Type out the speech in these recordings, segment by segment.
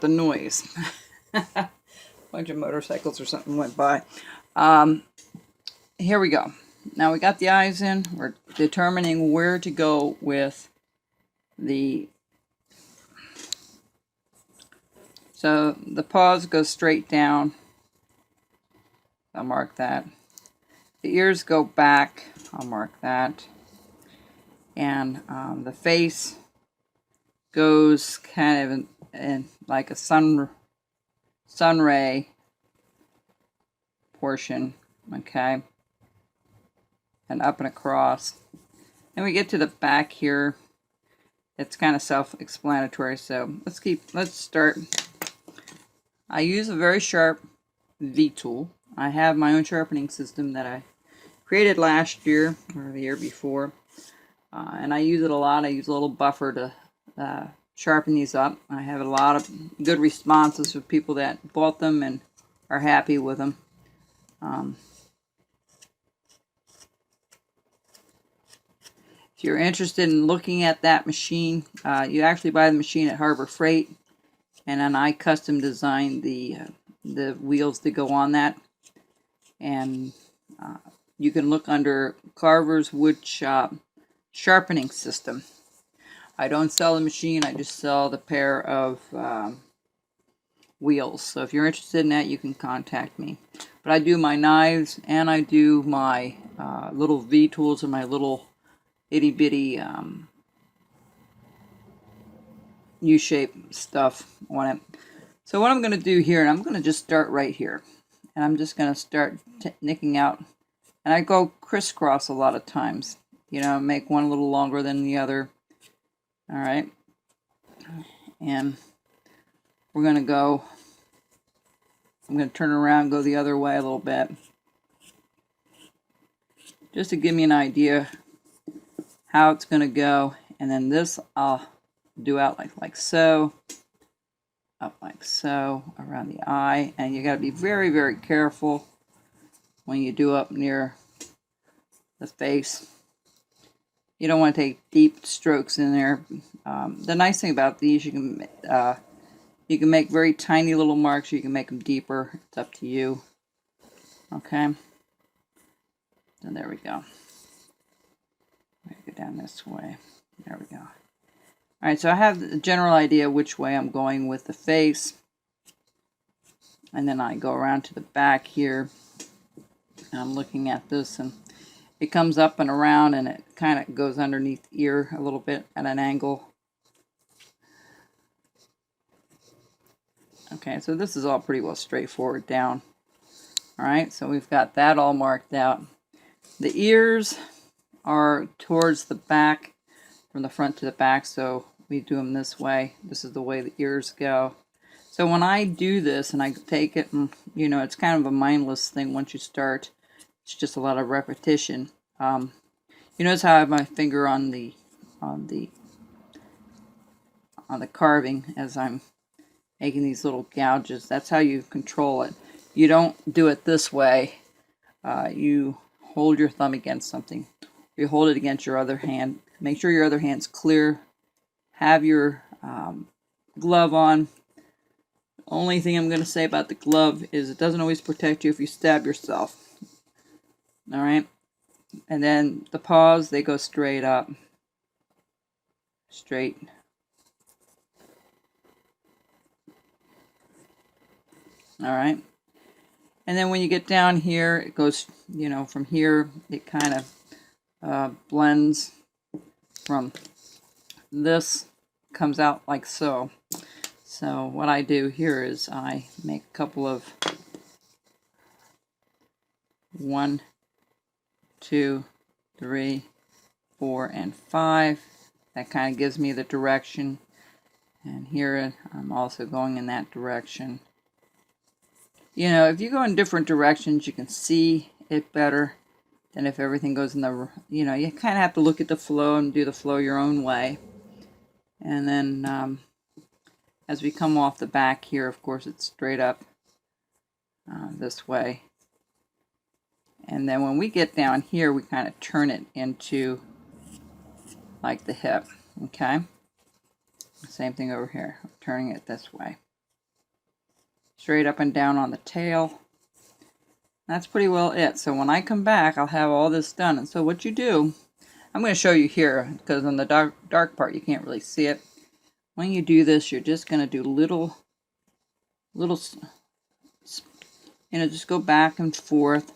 The noise. Bunch of motorcycles or something went by. Here we go. Now we got the eyes in. We're determining where to go with the... So the paws go straight down. I'll mark that. The ears go back. I'll mark that. And the face goes kind of in like a sun ray portion, okay, and up and across. Then we get to the back here. It's kind of self-explanatory, so let's start. I use a very sharp V tool. I have my own sharpening system that I created last year or the year before, and I use it a lot. I use a little buffer to sharpen these up. I have a lot of good responses from people that bought them and are happy with them. If you're interested in looking at that machine, you actually buy the machine at Harbor Freight, and then I custom designed the wheels to go on that. And you can look under Carver's Woodshop sharpening system. I don't sell the machine, I just sell the pair of wheels. So if you're interested in that, you can contact me. But I do my knives and I do my little V tools and my little itty bitty U-shaped stuff on it. So what I'm going to do here, and I'm going to just start right here. And I'm just going to start nicking out. And I go crisscross a lot of times. You know, make one a little longer than the other. All right, and we're going to go, I'm going to turn around, go the other way a little bit, just to give me an idea how it's going to go. And then this I'll do out like so, up like so, around the eye. And you got to be very, very careful when you do up near the face. You don't want to take deep strokes in there. The nice thing about these, you can make very tiny little marks. You can make them deeper. It's up to you. Okay. And there we go. Go down this way. There we go. All right. So I have the general idea which way I'm going with the face, and then I go around to the back here. I'm looking at this, and it comes up and around, and it kind of goes underneath the ear a little bit at an angle. Okay, so this is all pretty well straightforward down. All right, so we've got that all marked out. The ears are towards the back, from the front to the back, so we do them this way. This is the way the ears go. So when I do this and I take it, and you know, it's kind of a mindless thing once you start. It's just a lot of repetition. You notice how I have my finger on the carving as I'm making these little gouges. That's how you control it. You don't do it this way. You hold your thumb against something. You hold it against your other hand. Make sure your other hand's clear. Have your glove on. Only thing I'm going to say about the glove is it doesn't always protect you if you stab yourself. All right, and then the paws, they go straight up, straight. All right, and then when you get down here, it goes, you know, from here, it kind of blends from this, comes out like so. So what I do here is I make a couple of 1, 2, 3, 4, and 5. That kind of gives me the direction. And here I'm also going in that direction. You know, if you go in different directions, you can see it better than if everything goes in the, you know, you kind of have to look at the flow and do the flow your own way. And then as we come off the back here, of course, it's straight up this way. And then when we get down here, we kind of turn it into like the hip, okay? Same thing over here, turning it this way. straight up and down on the tail. That's pretty well it. So when I come back, I'll have all this done. And so what you do, I'm going to show you here, because on the dark part you can't really see it. When you do this, you're just going to do little, just go back and forth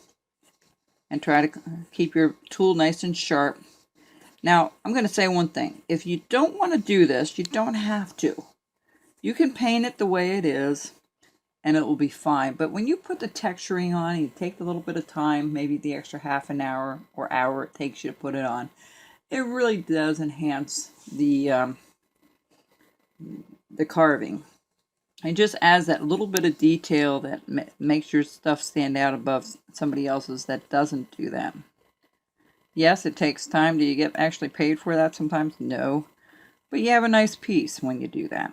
and try to keep your tool nice and sharp. Now, I'm going to say one thing. If you don't want to do this, you don't have to. You can paint it the way it is, and it will be fine. But when you put the texturing on, you take a little bit of time, maybe the extra half an hour or hour it takes you to put it on, it really does enhance the carving. It just adds that little bit of detail that makes your stuff stand out above somebody else's that doesn't do that. Yes, it takes time. Do you get actually paid for that sometimes? No. But you have a nice piece when you do that.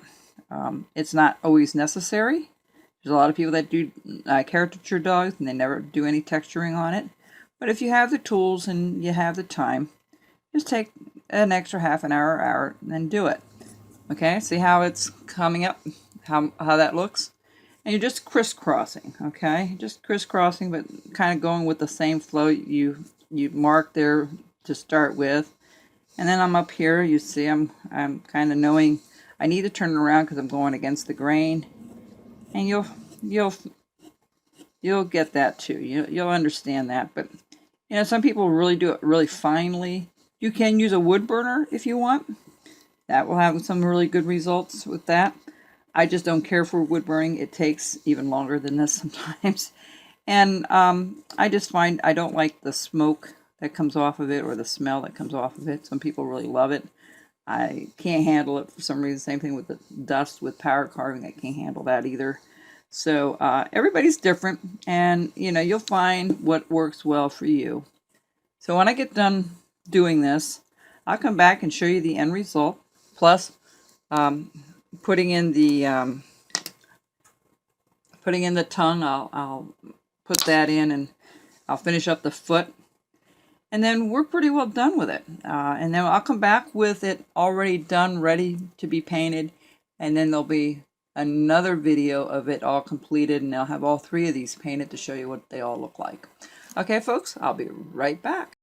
It's not always necessary. There's a lot of people that do caricature dogs and they never do any texturing on it. But if you have the tools and you have the time, just take an extra half an hour or hour and do it. Okay, see how it's coming up? How that looks? And you're just crisscrossing, okay? Just crisscrossing, but kind of going with the same flow you marked there to start with. And then I'm up here, you see I'm kind of knowing I need to turn it around because I'm going against the grain. And you'll get that too. You'll understand that. But you know, some people really do it really finely. You can use a wood burner if you want. That will have some really good results with that. I just don't care for wood burning. It takes even longer than this sometimes. And I just find I don't like the smoke that comes off of it or the smell that comes off of it. Some people really love it. I can't handle it for some reason. Same thing with the dust with power carving. I can't handle that either. So everybody's different, and you know, you'll find what works well for you. So when I get done doing this, I'll come back and show you the end result. Plus, putting in the tongue, I'll put that in, and I'll finish up the foot. And then we're pretty well done with it. And then I'll come back with it already done, ready to be painted. And then there'll be another video of it all completed. And I'll have all three of these painted to show you what they all look like. Okay, folks, I'll be right back.